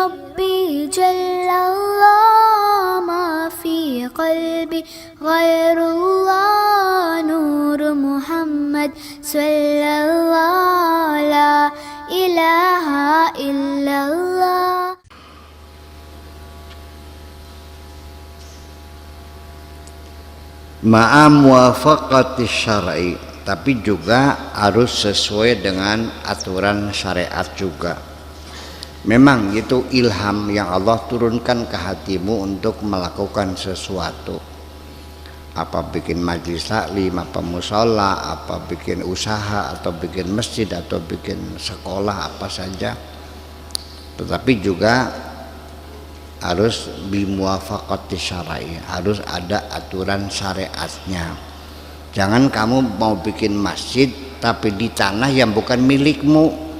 ربي جل الله ما في قلبي غير الله نور محمد صلى الله لا إله إلا الله. Ma'a muwafaqati syar'i, tapi juga harus sesuai dengan aturan syariat juga. Memang itu ilham yang Allah turunkan ke hatimu untuk melakukan sesuatu. Apa bikin majelis taklim, apa mushola, apa bikin usaha, atau bikin masjid, atau bikin sekolah, apa saja. Tetapi juga harus bimuwafaqati syar'i, harus ada aturan syariatnya. Jangan kamu mau bikin masjid tapi di tanah yang bukan milikmu,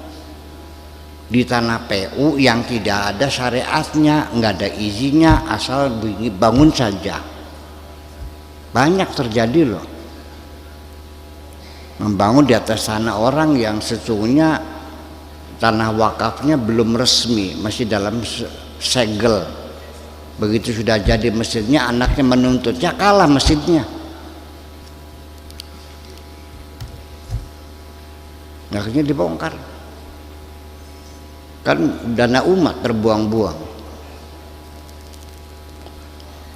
di tanah PU yang tidak ada syariatnya, nggak ada izinnya, asal bangun saja. Banyak terjadi loh, membangun di atas tanah orang yang sesungguhnya tanah wakafnya belum resmi, masih dalam segel. Begitu sudah jadi masjidnya, anaknya menuntutnya, kalah masjidnya. Akhirnya dibongkar. Kan dana umat terbuang-buang.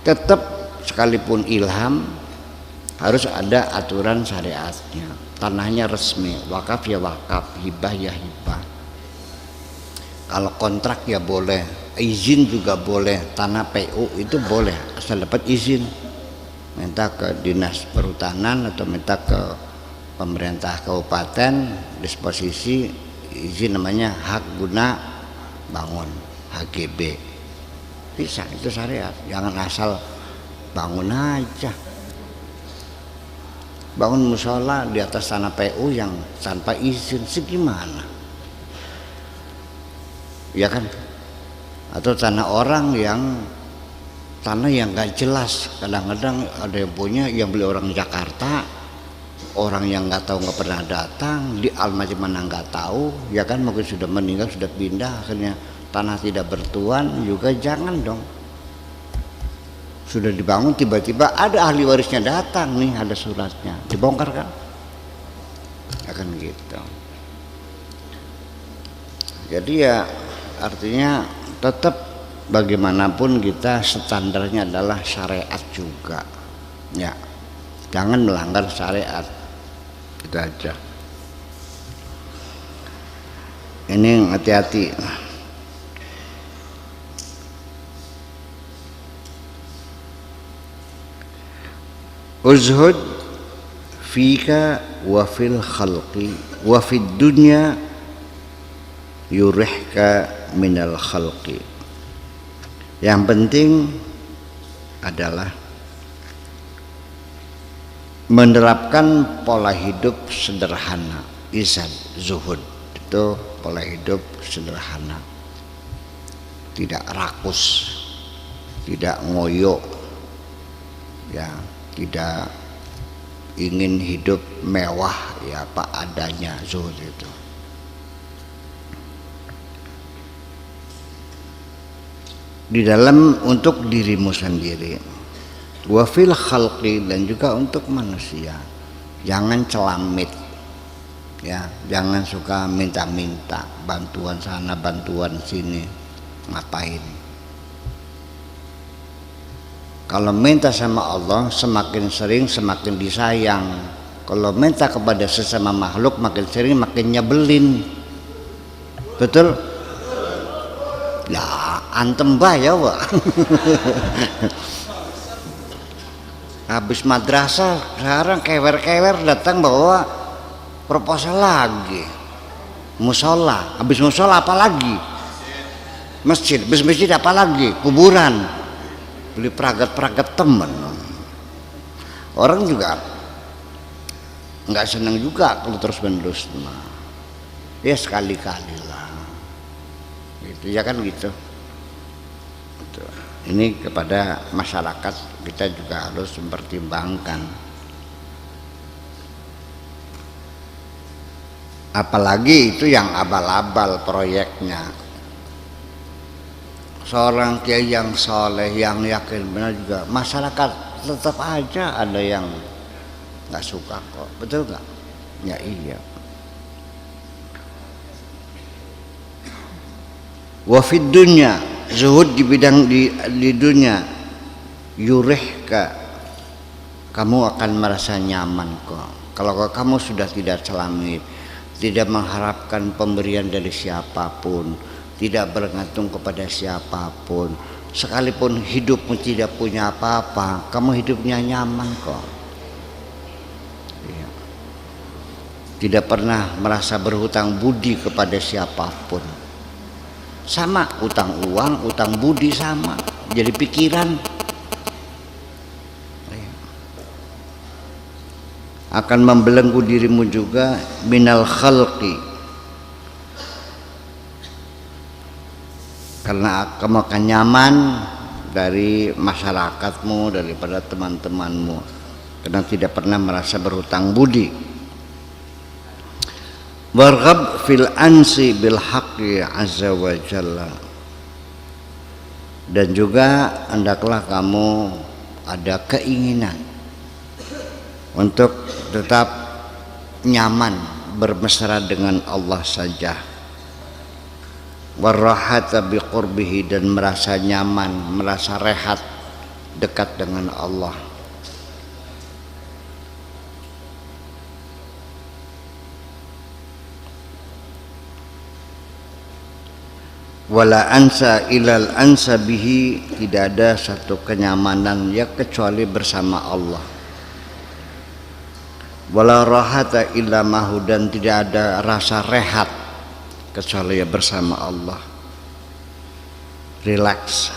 Tetap sekalipun ilham harus ada aturan syariatnya. Tanahnya resmi, wakaf ya wakaf, hibah ya hibah. Kalau kontrak ya boleh, izin juga boleh, tanah PU itu boleh asal dapat izin. Minta ke dinas perhutanan atau minta ke pemerintah kabupaten, disposisi izin, namanya hak guna bangun, HGB. Bisa, itu syariat. Jangan asal bangun aja. Bangun musola di atas tanah PU yang tanpa izin, segimana? Ya kan? Atau tanah orang yang tanah yang gak jelas. Kadang-kadang ada yang punya, yang beli orang Jakarta, orang yang nggak tahu, nggak pernah datang, di almati mana nggak tahu, ya kan, mungkin sudah meninggal, sudah pindah, akhirnya tanah tidak bertuan juga. Jangan dong. Sudah dibangun, tiba-tiba ada ahli warisnya datang, nih ada suratnya, dibongkar kan? Akan gitu. Jadi ya artinya tetap bagaimanapun kita standarnya adalah syariat juga, ya. Jangan melanggar syariat, itu aja. Ini hati-hati. Uzhud fika wa fil khalqi wa fid dunya yurihka minal khalqi. Yang penting adalah menerapkan pola hidup sederhana, izan, zuhud. Itu pola hidup sederhana, tidak rakus, tidak ngoyo, ya, tidak ingin hidup mewah, ya apa adanya, zuhud itu. Di dalam untuk dirimu sendiri, wa fil khalqi, dan juga untuk manusia. Jangan celamit, ya, jangan suka minta-minta bantuan sana bantuan sini. Ngapain? Kalau minta sama Allah semakin sering semakin disayang. Kalau minta kepada sesama makhluk makin sering makin nyebelin. Betul? Ya, antem ya, Wak. Habis madrasah sekarang kewer-kewer datang bawa proposal lagi. Musola, habis musola apa lagi? Masjid, habis masjid apa lagi? Kuburan. Beli peragat-peragat temen. Orang juga nggak senang juga kalau terus-menerus. Ya sekali-kali lah. Gitu, ya kan gitu. Ini kepada masyarakat kita juga harus mempertimbangkan. Apalagi itu yang abal-abal proyeknya. seorang kiai yang soleh, yang yakin benar juga, masyarakat tetap aja ada yang nggak suka kok, betul nggak? Ya iya. Wafid dunya, zuhud di bidang di dunia, yurihka, kamu akan merasa nyaman kok. Kalau kamu sudah tidak celamit, tidak mengharapkan pemberian dari siapapun, tidak bergantung kepada siapapun, sekalipun hidupmu tidak punya apa-apa, kamu hidupnya nyaman kok. Tidak pernah merasa berhutang budi kepada siapapun. Sama, utang uang, utang budi sama, jadi pikiran. Akan membelenggu dirimu juga minal khalqi, karena kamu akan nyaman dari masyarakatmu, daripada teman-temanmu, karena tidak pernah merasa berhutang budi. Warghab fil ansi bil haqqi azza wa jalla, dan juga hendaklah kamu ada keinginan untuk tetap nyaman bermesra dengan Allah saja. Warahata bi qurbihi, dan merasa nyaman, merasa rehat dekat dengan Allah. Wala ansa ilal ansa bihi, tidak ada satu kenyamanan ya kecuali bersama Allah. Wala rahata illa mahu, dan tidak ada rasa rehat kecuali ya bersama Allah. Relax.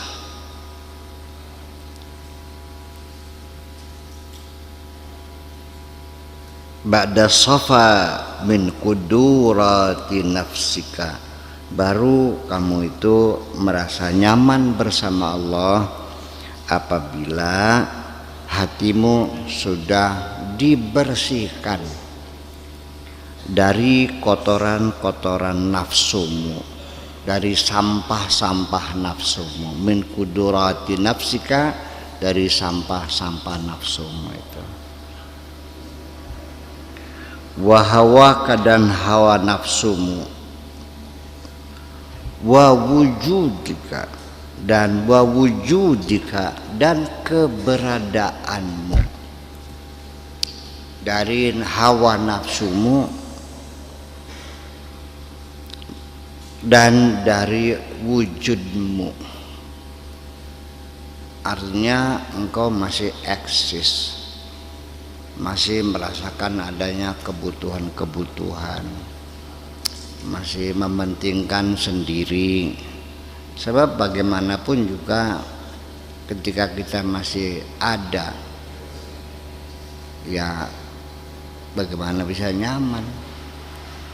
Ba'da safa min kudurati nafsika, baru kamu itu merasa nyaman bersama Allah apabila hatimu sudah dibersihkan dari kotoran-kotoran nafsumu, dari sampah-sampah nafsumu. Min kudurati nafsika, dari sampah-sampah nafsumu itu. Wahawaka, dan hawa nafsumu. Wa wujudika, dan wa wujudika, dan keberadaanmu. Dari hawa nafsumu dan dari wujudmu, artinya engkau masih eksis, masih merasakan adanya kebutuhan-kebutuhan, masih mementingkan sendiri. Sebab bagaimanapun juga ketika kita masih ada, ya bagaimana bisa nyaman,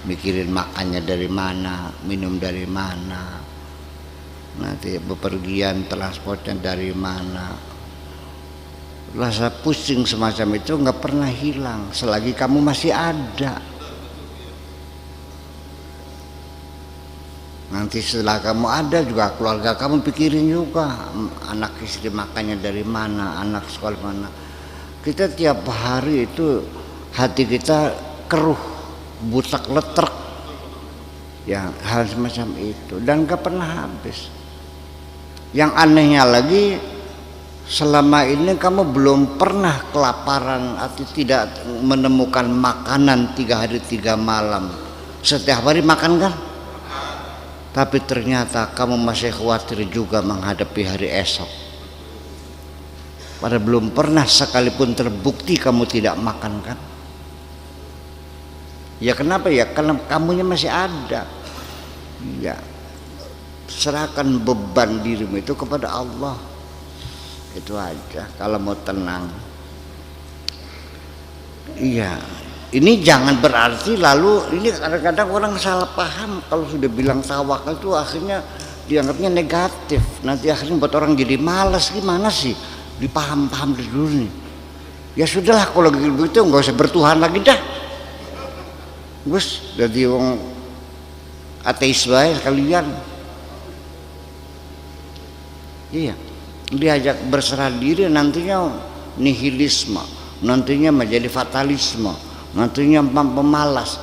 mikirin makannya dari mana, minum dari mana, nanti bepergian transportnya dari mana. Rasa pusing semacam itu nggak pernah hilang selagi kamu masih ada. Nanti setelah kamu ada juga keluarga kamu pikirin juga, anak istri makannya dari mana, anak sekolah mana. Kita tiap hari itu hati kita keruh, butak letrek, ya hal semacam itu, dan gak pernah habis. Yang anehnya lagi, selama ini kamu belum pernah kelaparan atau tidak menemukan makanan 3 hari 3 malam. Setiap hari makan kan? Tapi ternyata kamu masih khawatir juga menghadapi hari esok. Padahal belum pernah sekalipun terbukti kamu tidak makan kan? Ya kenapa ya? Karena kamunya masih ada. Ya, serahkan beban dirimu itu kepada Allah. Itu aja kalau mau tenang. Iya. Ini jangan berarti lalu, ini kadang-kadang orang salah paham kalau sudah bilang tawakal itu akhirnya dianggapnya negatif. Nanti akhirnya buat orang jadi malas. Gimana sih? Dipaham-paham dulu nih. Ya sudahlah kalau begitu nggak usah bertuhan lagi dah. Gus, jadi orang ateis baik kalian. Iya, diajak berserah diri nantinya nihilisme, nantinya menjadi fatalisme, nantinya pemalas.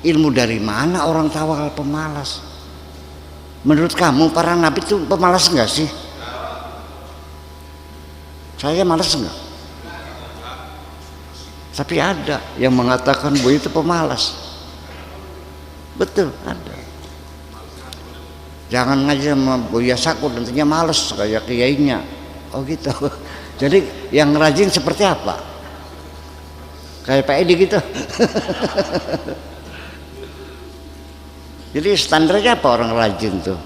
Ilmu dari mana orang tawakal pemalas? Menurut kamu para nabi itu pemalas enggak sih? Saya malas enggak? Tapi ada yang mengatakan bahwa itu pemalas. Betul, ada. Jangan ngaji sama Buya Sakur nantinya males kayak kiainya. Oh gitu. Jadi yang rajin seperti apa? Kayak Pak Edi gitu. Jadi standarnya apa orang rajin tuh?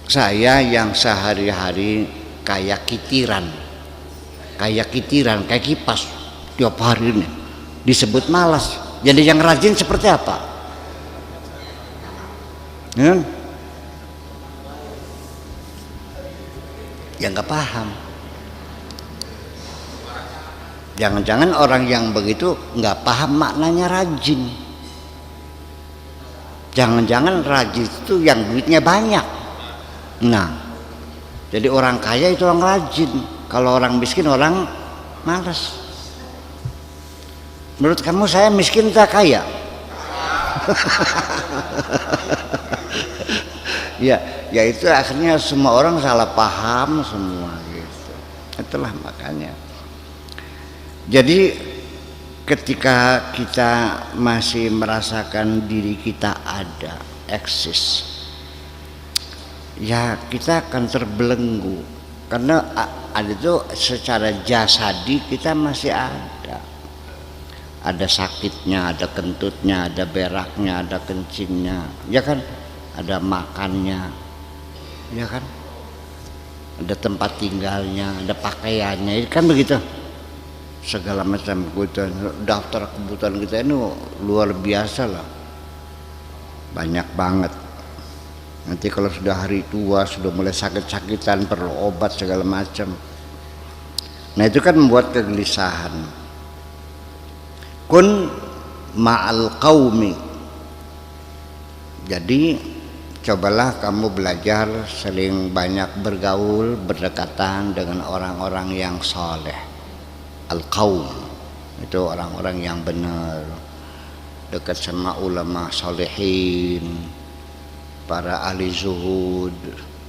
Saya yang sehari-hari kayak kitiran, kayak kipas tiap hari ini disebut malas. Jadi yang rajin seperti apa? Ya nggak paham. Jangan-jangan orang yang begitu nggak paham maknanya rajin. Jangan-jangan rajin itu yang duitnya banyak. Nah, jadi orang kaya itu orang rajin. Kalau orang miskin orang malas. Menurut kamu saya miskin tak kaya? Ya itu akhirnya semua orang salah paham semua gitu. Itulah makanya. Jadi ketika kita masih merasakan diri kita ada, eksis, ya kita akan terbelenggu karena ada itu secara jasadi kita masih ada sakitnya, ada kentutnya, ada beraknya, ada kencingnya, ya kan, ada makannya, ya kan, ada tempat tinggalnya, ada pakaiannya, kan begitu, segala macam kebutuhan. Daftar kebutuhan kita ini luar biasa lah, banyak banget. Nanti kalau sudah hari tua, sudah mulai sakit-sakitan, perlu obat segala macam. Nah itu kan membuat kegelisahan. Kun ma'al qaumi. Jadi cobalah kamu belajar sering banyak bergaul, berdekatan dengan orang-orang yang soleh. Al-qaum itu orang-orang yang benar, dekat sama ulama solehin, para ahli zuhud,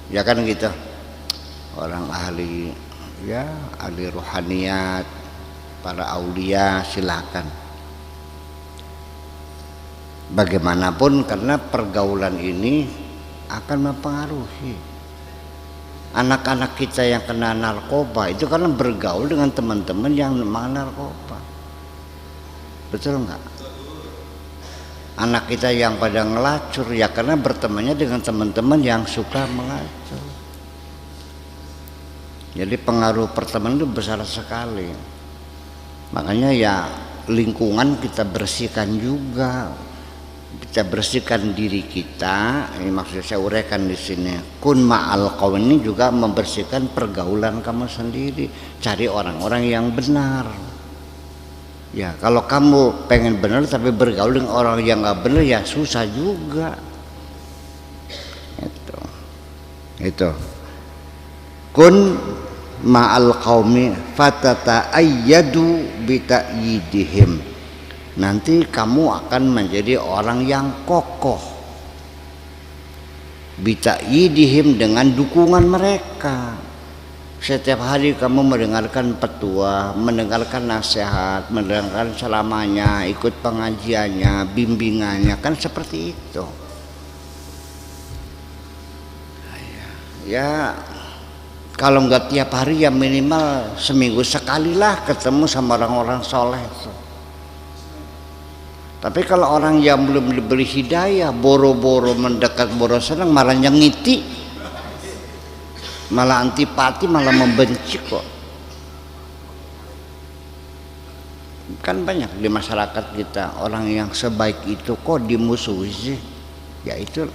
ya kan gitu, orang ahli, ya ahli ruhaniyat, para aulia, silakan. Bagaimanapun karena pergaulan ini akan mempengaruhi anak-anak kita yang kena narkoba itu karena bergaul dengan teman-teman yang makan narkoba, betul nggak? Anak kita yang pada ngelacur ya karena bertemannya dengan teman-teman yang suka mengacur. Jadi pengaruh pertemanan itu besar sekali. Makanya ya lingkungan kita bersihkan juga. Kita bersihkan diri kita. Ini maksud saya uraikan di sini. Kun ma'al qaum ini juga membersihkan pergaulan kamu sendiri. Cari orang-orang yang benar. Ya kalau kamu pengen benar tapi bergaul dengan orang yang nggak benar ya susah juga. Itu. Kun ma'al qaumi fatata ayyadu bita'yidihim. Nanti kamu akan menjadi orang yang kokoh bita'yidihim dengan dukungan mereka. Setiap hari kamu mendengarkan petua, mendengarkan nasihat, mendengarkan ceramahnya, ikut pengajiannya, bimbingannya, kan seperti itu. Ya kalau enggak tiap hari ya minimal seminggu sekali lah ketemu sama orang-orang soleh itu. Tapi kalau orang yang belum diberi hidayah, boro-boro mendekat, boro senang, malah nyengiti, malah antipati, malah membenci kok. Kan banyak di masyarakat kita orang yang sebaik itu kok dimusuhi sih. Ya itu.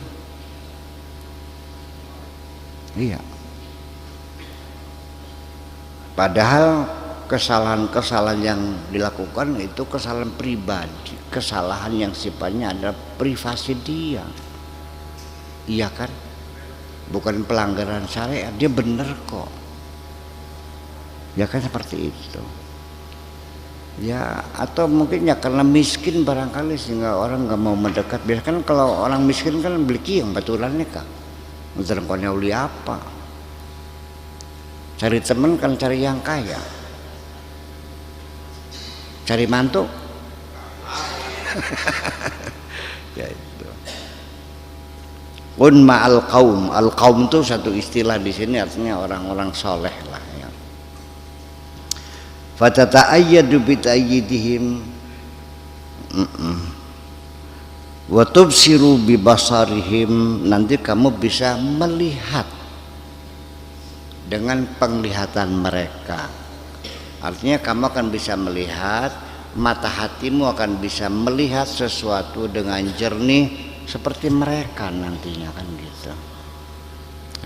Iya. Padahal kesalahan-kesalahan yang dilakukan itu kesalahan pribadi, kesalahan yang sifatnya adalah privasi dia, iya kan, bukan pelanggaran syariat, dia benar kok, ya kan, seperti itu ya. Atau mungkin ya karena miskin barangkali sehingga orang nggak mau mendekat. Biasanya kan kalau orang miskin kan beli kiong baturannya kan, menterangkannya uli apa, cari teman kan cari yang kaya, cari mantu. Ya itu. Un ma'al qaum. Al qaum itu satu istilah di sini artinya orang-orang soleh lah ya. Fatata'ayyadu bita'ayyidihim wa tubsiru bi basarihim. Nanti kamu bisa melihat dengan penglihatan mereka. Artinya kamu akan bisa melihat, mata hatimu akan bisa melihat sesuatu dengan jernih seperti mereka nantinya kan gitu.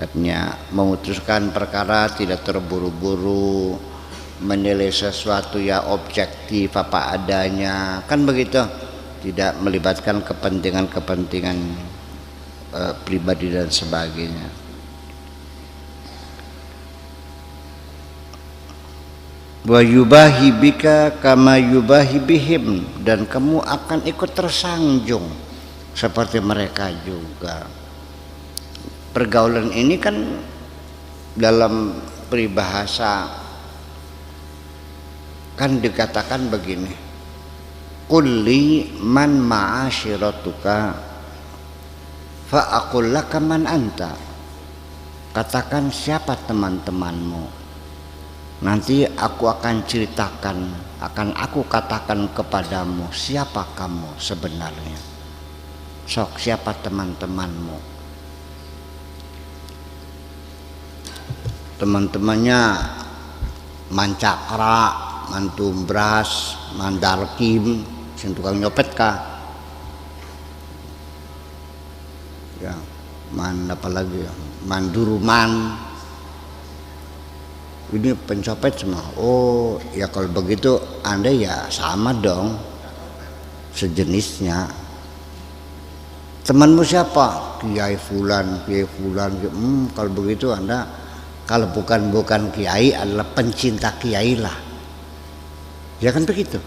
Artinya memutuskan perkara tidak terburu-buru, menilai sesuatu ya objektif apa adanya kan begitu, tidak melibatkan kepentingan-kepentingan pribadi dan sebagainya. Wa yubahi bika kama yubahi bihim, dan kamu akan ikut tersanjung seperti mereka juga. Pergaulan ini kan dalam peribahasa kan dikatakan begini, kulli man ma'ashiratuka fa aqul laka man anta. Katakan siapa teman-temanmu, nanti aku akan ceritakan, akan aku katakan kepadamu siapa kamu sebenarnya. Sok, siapa teman-temanmu? Teman-temannya mancakra, mantumbras, mandarkim, sing tukang nyopet kah? Ya, apa lagi ya? Manduruman. Ini pencopet semua. Oh ya, kalau begitu Anda ya sama dong, sejenisnya. Temanmu siapa? Kiai Fulan, Kiai Fulan. Kalau begitu Anda, kalau bukan kiai, adalah pencinta kiai lah, ya kan begitu.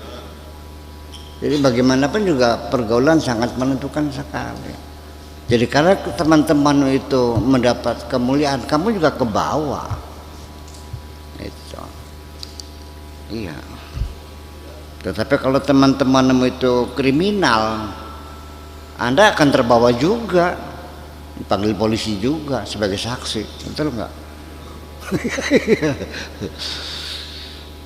Jadi bagaimanapun juga pergaulan sangat menentukan sekali. Jadi karena teman-teman itu mendapat kemuliaan, kamu juga ke bawah. Itu iya. Tetapi kalau teman-temanmu itu kriminal, Anda akan terbawa juga, dipanggil polisi juga sebagai saksi, betul nggak?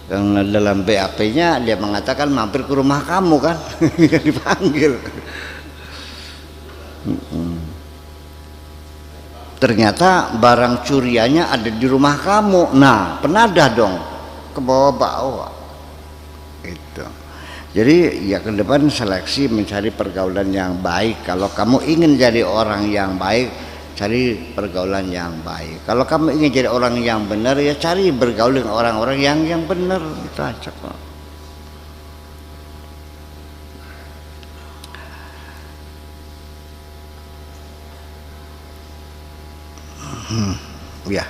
Karena dalam BAP-nya dia mengatakan mampir ke rumah kamu kan, dipanggil. Ternyata barang curiannya ada di rumah kamu. Nah, penadah dong, ke bawah-bawah. Itu. Jadi ya ke depan seleksi mencari pergaulan yang baik. Kalau kamu ingin jadi orang yang baik, cari pergaulan yang baik. Kalau kamu ingin jadi orang yang benar, ya cari bergaul dengan orang-orang yang benar. Itu aja kok. Ya.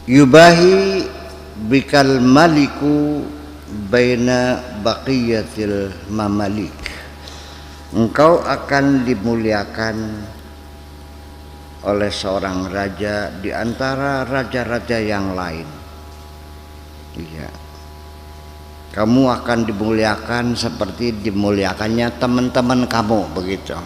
Yubahi bikal maliku baina baqiyatil mamalik. Engkau akan dimuliakan oleh seorang raja di antara raja-raja yang lain. Iya. Kamu akan dimuliakan seperti dimuliakannya teman-teman kamu, begitu.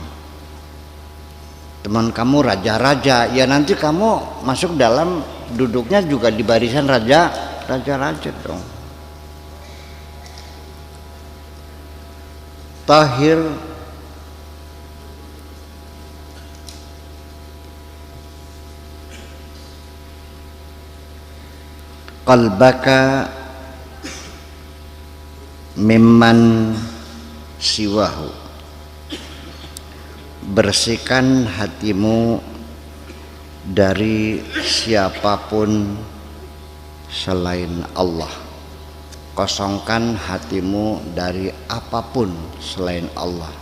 Teman kamu raja-raja, ya nanti kamu masuk dalam duduknya juga di barisan raja-raja dong. Tahir qalbaka mimman siwahu, bersihkan hatimu dari siapapun selain Allah. Kosongkan hatimu dari apapun selain Allah.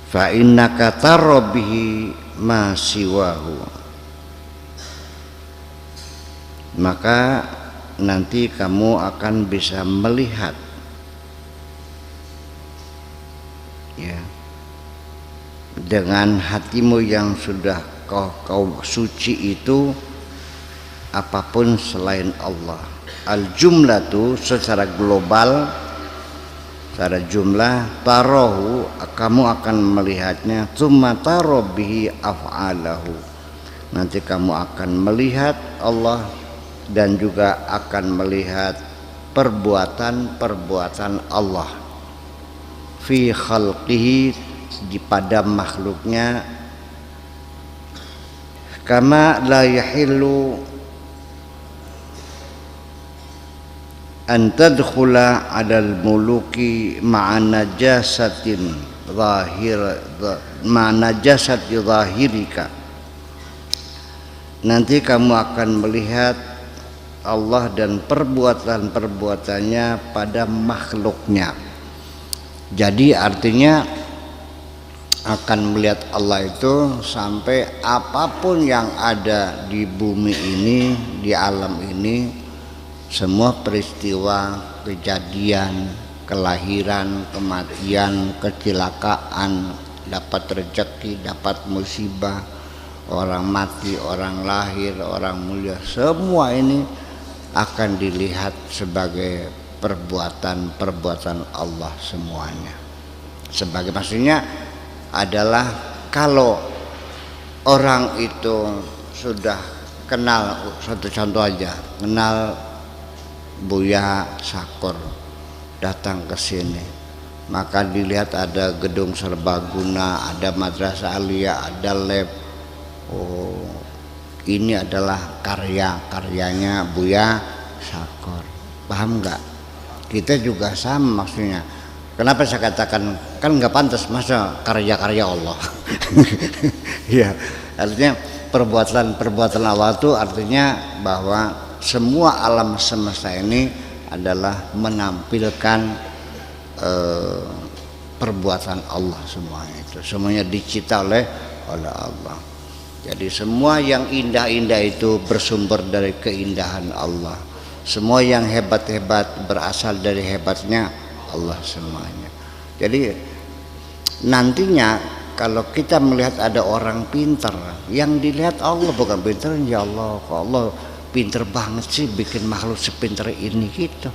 Fa innaka tarbihi ma siwahu. Maka nanti kamu akan bisa melihat, ya, dengan hatimu yang sudah kau suci itu, apapun selain Allah. Al-jumlatu secara global, secara jumlah, tarahu, kamu akan melihatnya, tsumma tarabihi af'alahu. Nanti kamu akan melihat Allah dan juga akan melihat perbuatan-perbuatan Allah fi khalqihi, pada makhluknya. Kama la yahillu an tadkhula 'alal muluki ma'a najasatin zahirika. Nanti kamu akan melihat Allah dan perbuatan-perbuatannya pada makhluknya. Jadi artinya akan melihat Allah itu sampai apapun yang ada di bumi ini, di alam ini, semua peristiwa, kejadian, kelahiran, kematian, kecelakaan, dapat rezeki, dapat musibah, orang mati, orang lahir, orang mulia, semua ini akan dilihat sebagai perbuatan-perbuatan Allah semuanya. Sebagai maksudnya adalah kalau orang itu sudah kenal, satu contoh aja, kenal Buya Sakur, datang ke sini, maka dilihat ada gedung serbaguna, ada madrasah aliyah, ada lab. Oh, ini adalah karya-karyanya Buya Sakur. Paham nggak? Kita juga sama maksudnya. Kenapa saya katakan kan nggak pantas, masa karya-karya Allah? Ya, artinya perbuatan Allah itu artinya bahwa semua alam semesta ini adalah menampilkan perbuatan Allah semuanya itu. Semuanya dicipta oleh Allah. Jadi semua yang indah-indah itu bersumber dari keindahan Allah. Semua yang hebat-hebat berasal dari hebatnya Allah semuanya. Jadi nantinya kalau kita melihat ada orang pintar, yang dilihat Allah bukan pintar, ya Allah, kok Allah pintar banget sih bikin makhluk sepintar ini gitu.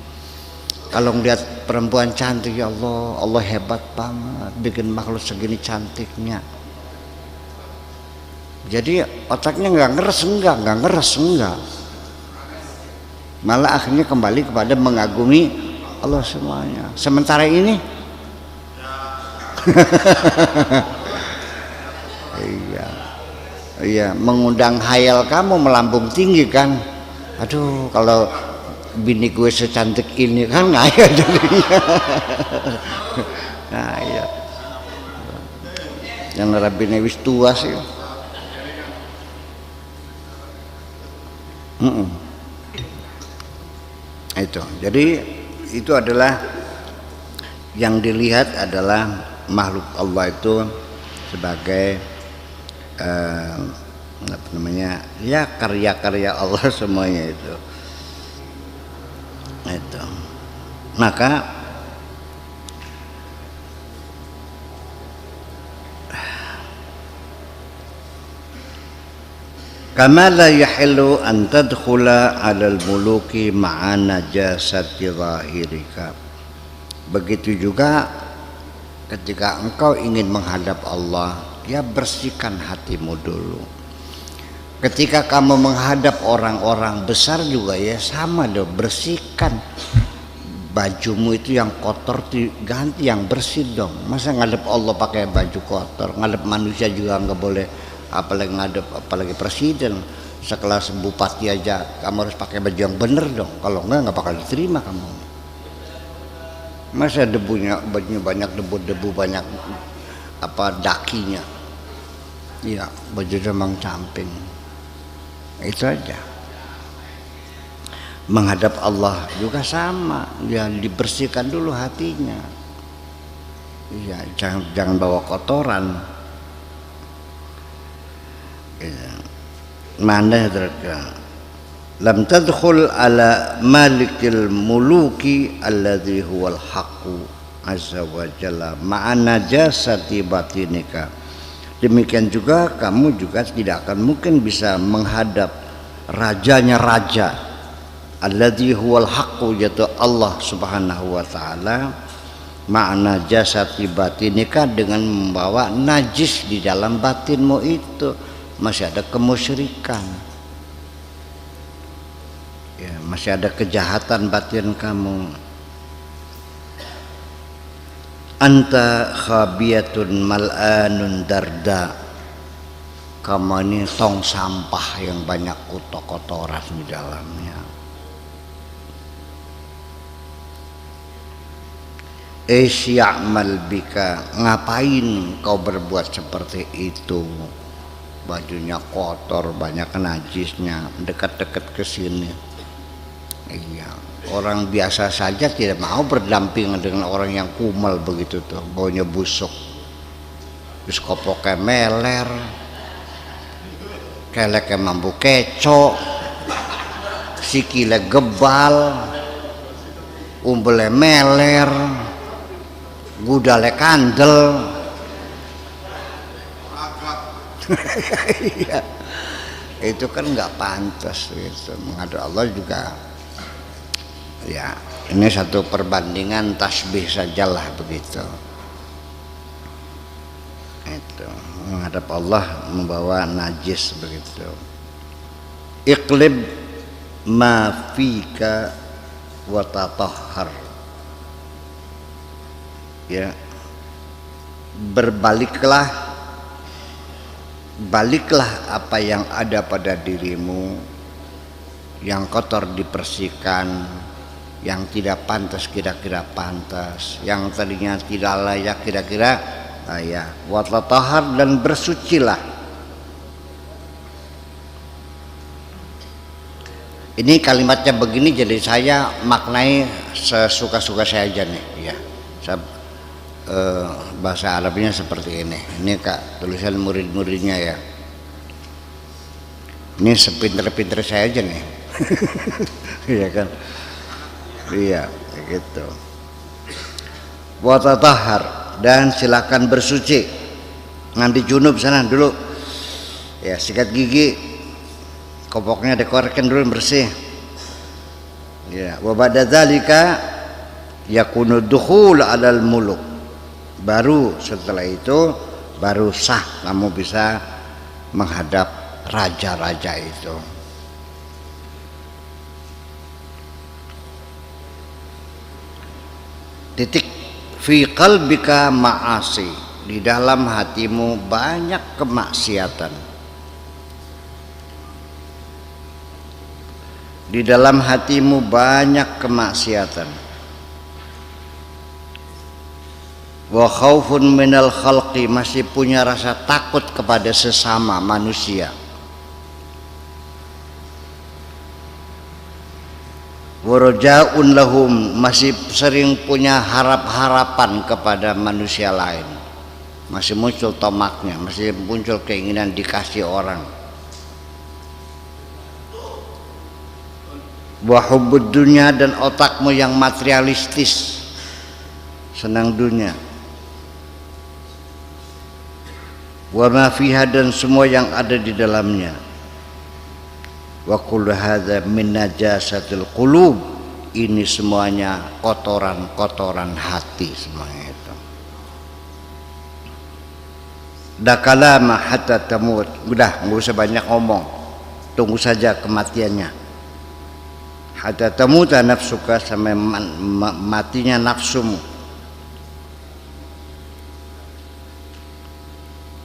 Kalau melihat perempuan cantik, ya Allah, Allah hebat banget bikin makhluk segini cantiknya. Jadi otaknya nggak ngeres enggak. Malah akhirnya kembali kepada mengagumi Allah semuanya. Sementara ini iya, mengundang hayal kamu melambung tinggi kan. Aduh, kalau bini gue secantik ini kan ngayal jadinya. Nah iya, yang rabine wis tua sih. Itu, jadi itu adalah yang dilihat adalah makhluk Allah itu sebagai apa namanya, ya karya-karya Allah semuanya itu. Maka kama la yahillu an tadkhula 'alal muluki ma'a najasati zahirika. Begitu juga ketika engkau ingin menghadap Allah, ya bersihkan hatimu dulu. Ketika kamu menghadap orang-orang besar juga ya sama dong, bersihkan bajumu itu yang kotor diganti yang bersih dong. Masa ngadep Allah pakai baju kotor, ngadep manusia juga nggak boleh, apalagi ngadep apalagi presiden sekelas bupati aja kamu harus pakai baju yang bener dong, kalau nggak bakal diterima kamu. Masa debunya, bajunya banyak debu banyak apa dakinya, ya baju demang camping. Itu aja. Menghadap Allah juga sama, ya dibersihkan dulu hatinya. Ya, jangan bawa kotoran. Ya. Mana terkena? Lam tadkhul ala malikil muluki alladhi huwal haqqu azza wa jalla ma'a najasati batinika. Demikian juga kamu juga tidak akan mungkin bisa menghadap rajanya raja alladhi huwal haqqu, yaitu Allah subhanahu wa ta'ala, ma'a najasati batinika, dengan membawa najis di dalam batinmu itu. Masih ada kemusyrikan, ya, masih ada kejahatan batin kamu. Anta khabiyatun mal'anun darda, kamu ini tong sampah yang banyak kotoran di dalamnya. Ya'mal bika, ngapain kau berbuat seperti itu? Bajunya kotor, banyak najisnya, dekat-dekat ke sini. Iya, orang biasa saja tidak mau berdampingan dengan orang yang kumal begitu tuh, baunya busuk. Terus kopoknya meler, keleknya mambu keco, sikile gebal, umbelnya meler, gudale kandel. Iya, itu kan nggak pantas gitu. Menghadap Allah juga, ya ini satu perbandingan tasbih sajalah begitu. Itu menghadap Allah membawa najis begitu. Iqlib ma fika wa tatahhar, ya, baliklah apa yang ada pada dirimu, yang kotor dibersihkan, yang tidak pantas kira-kira pantas, yang tadinya tidak layak kira-kira layak. Wa tatahhar, dan bersucilah. Ini kalimatnya begini, jadi saya maknai sesuka-suka saya aja nih, ya. Bahasa Arabnya seperti ini. Ini Kak, tulisan murid-muridnya ya. Ini sepinter-pinter saya aja nih. Iya kan? Iya, gitu. Wa tatahhar, dan silakan bersuci. Mandi junub sana dulu. Ya, sikat gigi, kopoknya dekorkan dulu bersih. Ya, wa ba'da dzalika yakunu dukhul 'alal muluk. Baru setelah itu baru sah kamu bisa menghadap raja-raja itu. Titik. Fi qalbika ma'asi, di dalam hatimu banyak kemaksiatan. Di dalam hatimu banyak kemaksiatan. Wa khaufun minal khalqi, masih punya rasa takut kepada sesama manusia. Wa raja'un lahum, masih sering punya harap-harapan kepada manusia lain. Masih muncul tomaknya, masih muncul keinginan dikasih orang. Wa hubbud dunya, dan otakmu yang materialistis, senang dunia. Wa ma fiha, dan semua yang ada di dalamnya. Wa kullu hadza min najasatil qulub, ini semuanya kotoran-kotoran hati semuanya itu. Dakalama hatta tamut, udah nggak usah banyak ngomong, tunggu saja kematiannya. Hatta tamuta nafsuka, sampai matinya nafsumu.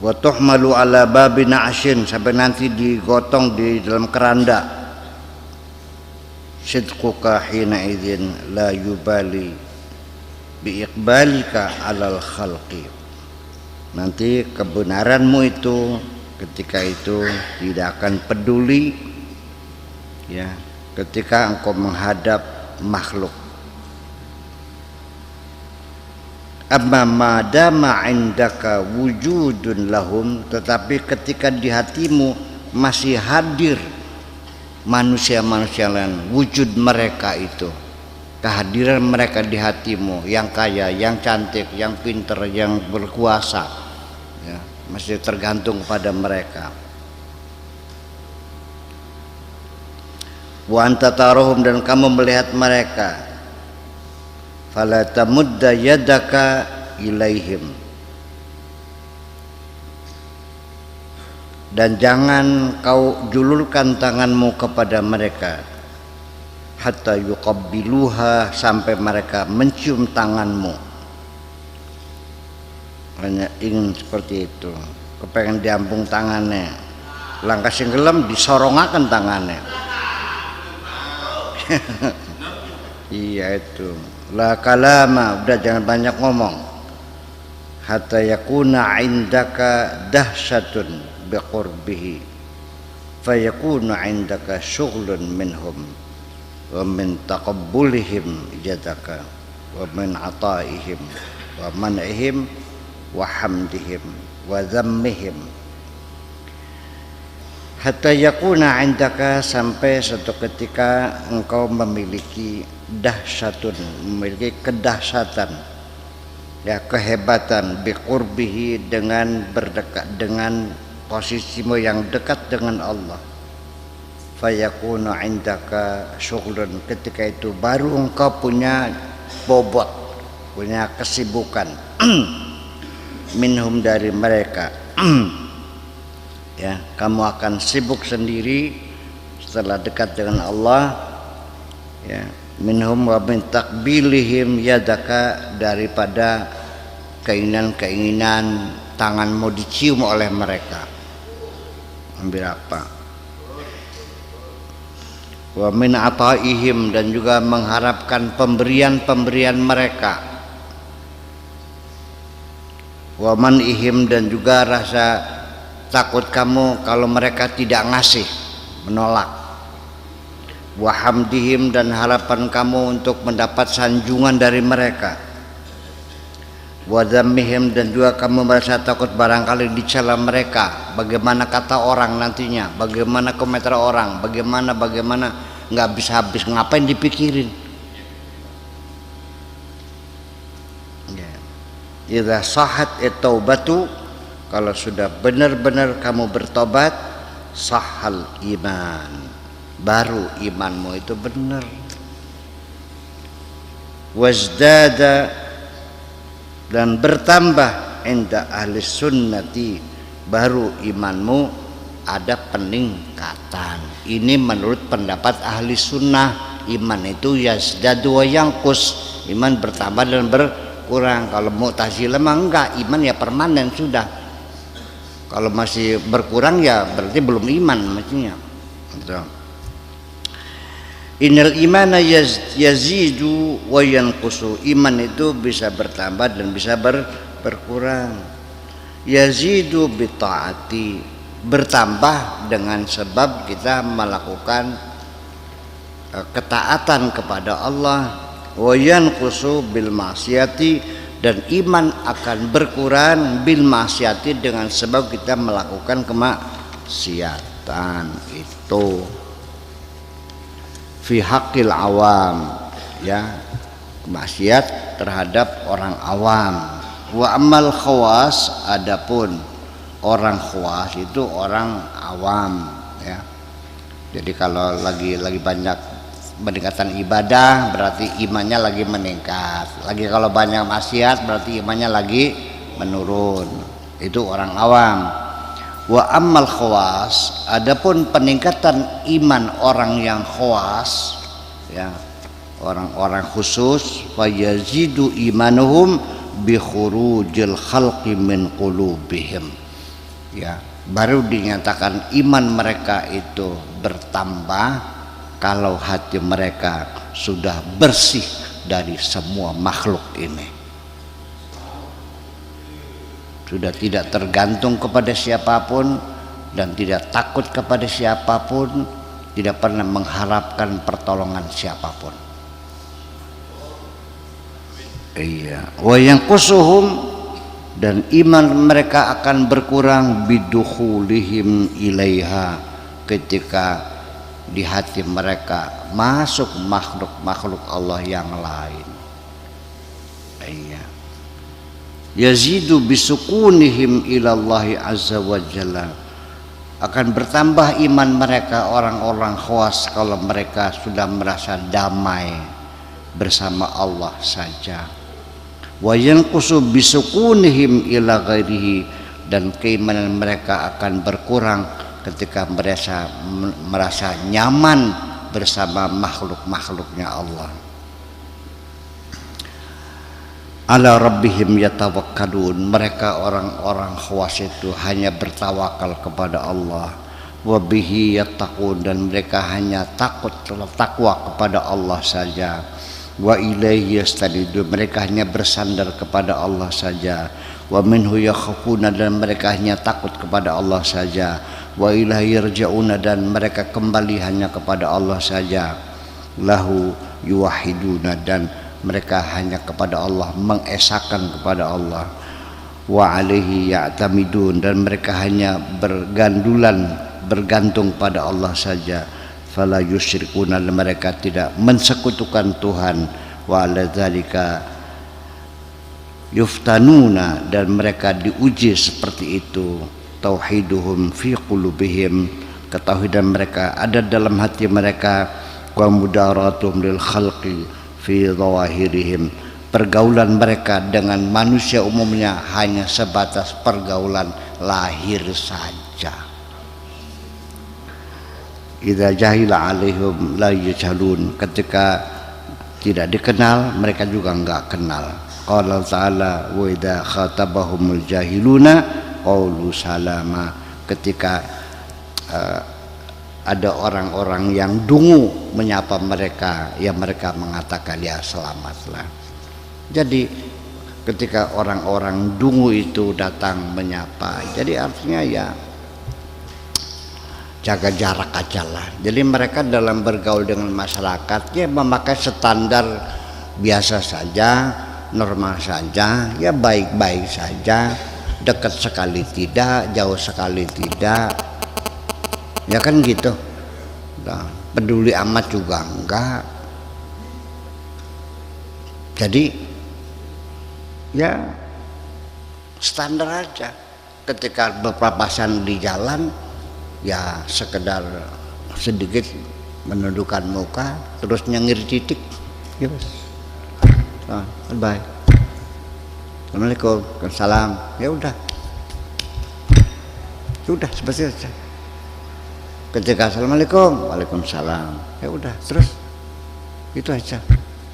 Wa tuhmalu ala babi na'shin, sampai nanti digotong di dalam keranda. Sidquka hina idzin la yubali bi iqbalika alal khalqi, nanti kebenaranmu itu ketika itu tidak akan peduli ya, ketika engkau menghadap makhluk. Amma madama indaka wujudun lahum, tetapi ketika di hatimu masih hadir manusia-manusia lain, wujud mereka itu, kehadiran mereka di hatimu, yang kaya, yang cantik, yang pintar, yang berkuasa, ya, masih tergantung pada mereka. Wa anta tarahum, dan kamu melihat mereka, fala tamudda yadaka ilaihim, dan jangan kau julurkan tanganmu kepada mereka, hatta yuqabbiluha, sampai mereka mencium tanganmu. Hanya ingin seperti itu, kepengen diampung tangannya, langkah singgelem disorongaken tangannya. Iya itu. La kalama, udah jangan banyak ngomong. Hatta yakuna indaka dahsyatun biqurbihi, fayakunu indaka syughlun minhum wa min taqabbulihim jadaka wa min ataihim wa man'ihim wa hamdihim wa dhammihim. Hatta yakuna indaka, sampai suatu ketika engkau memiliki dahsyatun, memiliki kedahsyatan, ya, kehebatan, biqurbihi, dengan berdekat, dengan posisimu yang dekat dengan Allah. Fayakunu indaka syughlun, ketika itu baru engkau punya bobot, punya kesibukan minhum, dari mereka. Ya, kamu akan sibuk sendiri setelah dekat dengan Allah, ya, minhum wa min takbilihim yadaka, daripada keinginan-keinginan tanganmu dicium oleh mereka. Ambil apa? Wa min ataihim, dan juga mengharapkan pemberian-pemberian mereka. Wa man'ihim, dan juga rasa takut kamu kalau mereka tidak ngasih, menolak. Wa hamdihim, dan harapan kamu untuk mendapat sanjungan dari mereka. Wa dhammihim, dan juga kamu merasa takut barangkali dicela mereka, bagaimana kata orang nantinya, bagaimana komentar orang, bagaimana, nggak bisa habis, ngapain dipikirin. Idza sahat at-taubatu, kalau sudah benar-benar kamu bertobat, sahal iman, baru imanmu itu benar. Wazdada, dan bertambah, inda ahli sunnati, baru imanmu ada peningkatan. Ini menurut pendapat ahli sunnah. Iman itu yazdadu wa yanqus, iman bertambah dan berkurang. Kalau Mu'tazilah mah enggak, iman ya permanen sudah. Kalau masih berkurang ya berarti belum iman maksudnya. Innal imana yazidu wa yanqusu, iman itu bisa bertambah dan bisa berkurang. Yazidu bi taati, bertambah dengan sebab kita melakukan ketaatan kepada Allah. Wa yanqusu bil ma'siyati, dan iman akan berkurang bil maksiati, dengan sebab kita melakukan kemaksiatan. Itu fi haqqil awam, ya, maksiat terhadap orang awam. Wa amal khawas, adapun orang khawas itu orang awam, ya. Jadi kalau lagi banyak peningkatan ibadah, berarti imannya lagi meningkat. Lagi kalau banyak maksiat, berarti imannya lagi menurun. Itu orang awam. Wa ammal khawas, adapun peningkatan iman orang yang khawas, ya, orang-orang khusus, fa yazidu imanuhum bi khurujil khalqi min qulubihim, ya, baru dinyatakan iman mereka itu bertambah kalau hati mereka sudah bersih dari semua makhluk ini, sudah tidak tergantung kepada siapapun dan tidak takut kepada siapapun, tidak pernah mengharapkan pertolongan siapapun. Iya, wa yanqusuhum, dan iman mereka akan berkurang bidukhulihim ilaiha, ketika di hati mereka masuk makhluk Allah yang lain. Iya. Yazidu bisukunihim ilallahi azza wa jalla, akan bertambah iman mereka orang-orang khawas kalau mereka sudah merasa damai bersama Allah saja. Wa yanqusu bisukunihim ila ghairihi, dan keimanan mereka akan berkurang ketika merasa nyaman bersama makhluk-makhluknya Allah. Ala rabbihim yatawakkalun, mereka orang-orang khawas itu hanya bertawakal kepada Allah. Wa bihi yattaqun, dan mereka hanya takwa kepada Allah saja. Wa ilaihi yastanidun, mereka hanya bersandar kepada Allah saja. Wa minhu yakhafuna, dan mereka hanya takut kepada Allah saja. Wa ilaihi yarja'una, dan mereka kembali hanya kepada Allah saja. Lahu yuwahiduna, dan mereka hanya kepada Allah, mengesahkan kepada Allah. Wa alaihi ya'tamidun, dan mereka hanya bergantung pada Allah saja. Fala yusyrikuna, mereka tidak mensekutukan Tuhan. Wa ala dzalika yuftanuna, dan mereka diuji seperti itu. Tauhiduhum fi qulubihim, ketauhidan mereka ada dalam hati mereka. Wa mudaratum lil khalqi fi zawahirihim, pergaulan mereka dengan manusia umumnya hanya sebatas pergaulan lahir saja. Idza jahila alaihim la yajhalun, ketika tidak dikenal mereka juga enggak kenal. Qala ta'ala wa idza khatabahumul jahiluna qaulu salama, ketika ada orang-orang yang dungu menyapa mereka, ya mereka mengatakan ya selamatlah. Jadi ketika orang-orang dungu itu datang menyapa, jadi artinya ya jaga jarak aja lah. Jadi mereka dalam bergaul dengan masyarakat ya memakai standar biasa saja, normal saja, ya baik-baik saja, dekat sekali tidak, jauh sekali tidak, ya kan gitu. Nah, peduli amat juga enggak. Jadi ya standar aja. Ketika berpapasan di jalan, ya sekedar sedikit menundukkan muka, terus nyengir titik, yes. Bye. Assalamualaikum, salam, ya udah seperti itu. Ketika assalamualaikum, waalaikumsalam, ya udah, terus itu aja,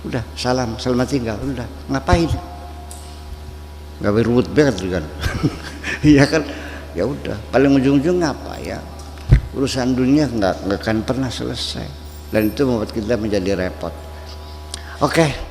udah salam, selamat tinggal, udah. Ngapain? Nggak berubut banget kan? Iya kan? Ya udah, paling ujung-ujung apa ya? Urusan dunia nggak akan pernah selesai, dan itu membuat kita menjadi repot. Oke.